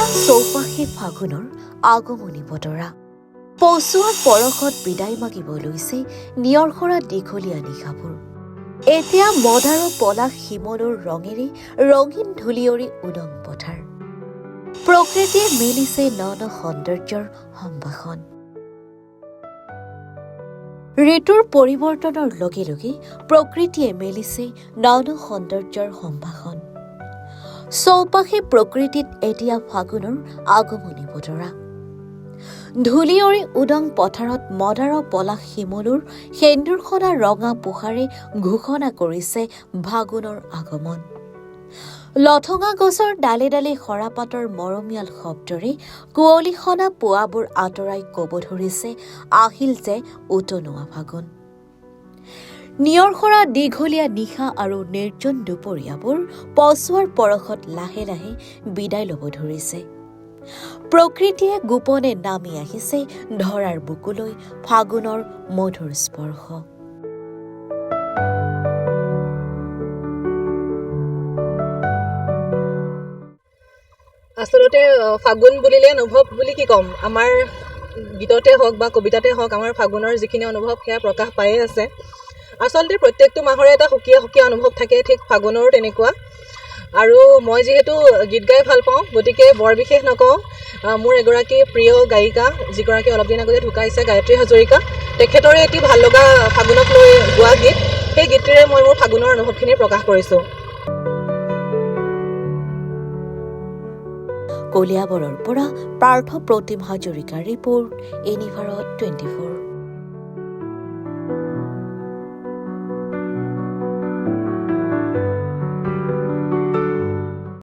চৌপাশে ফাগুনৰ আগমনী বতৰা পচুৱাৰ পৰশত বিদায় মাগিব লৈছে নিয়ৰসৰা দীঘলীয়া নিশাবোৰ। এতিয়া মদ আৰু পলাশ শিমলুৰ ৰঙেৰে ৰঙীন ধূলিয়ৰী উদং পথাৰ। প্ৰকৃতিয়ে মেলিছে ন ন সৌন্দৰ্যৰ সম্ভাষণ। ঋতুৰ পৰিৱৰ্তনৰ লগে লগে প্ৰকৃতিয়ে মেলিছে ন ন সৌন্দৰ্যৰ সম্ভাষণ। চৌপাশে প্ৰকৃতিত এতিয়া ফাগুনৰ আগমনী বতৰা। ধূলিয়ৰী উদং পথাৰত মদাৰ পলাশ শিমলুৰ সেন্দুৰ সনা ৰঙা পোখাৰে ঘোষণা কৰিছে ফাগুনৰ আগমন। লঠঙা গছৰ ডালে ডালে সৰাপাতৰ মৰমীয়াল শব্দৰে কুঁৱলী সনা পুৱাবোৰ আঁতৰাই কব ধৰিছে আহিল যে উতনোৱা ফাগুন। নিয়ৰসৰা দীঘলীয়া নিশা আৰু নিৰ্জন দুপৰীয়াবোৰ পচুৱাৰ পৰশত লাহে লাহে বিদায় ল'ব ধৰিছে। প্ৰকৃতিয়ে গোপনে নামি আহিছে ধৰাৰ বুকুলৈ ফাগুনৰ মধুৰ স্পৰ্শ। আচলতে ফাগুন বুলিলে অনুভৱ বুলি কি ক'ম, আমাৰ গীততে হওক বা কবিতাতে হওক আমাৰ ফাগুনৰ যিখিনি অনুভৱ সেয়া প্ৰকাশ পায়ে আছে। আচলতে প্ৰত্যেকটো মাহৰে এটা সুকীয়া সুকীয়া অনুভৱ থাকে, ঠিক ফাগুনৰো তেনেকুৱা। আৰু মই যিহেতু গীত গাই ভাল পাওঁ, গতিকে বৰ বিশেষ নকওঁ। মোৰ এগৰাকী প্ৰিয় গায়িকা যিগৰাকী অলপ দিন আগতে ঢুকাইছে, গায়ত্ৰী হাজৰিকা, তেখেতৰে এটি ভাল লগা ফাগুনক লৈ গোৱা গীত, সেই গীতটিৰে মই মোৰ ফাগুনৰ অনুভৱখিনি প্ৰকাশ কৰিছোঁ। কলিয়াবৰৰ পৰা পাৰ্থ প্ৰতিম হাজৰিকাৰ ৰিপৰ্ট, এনিভাৰত 24।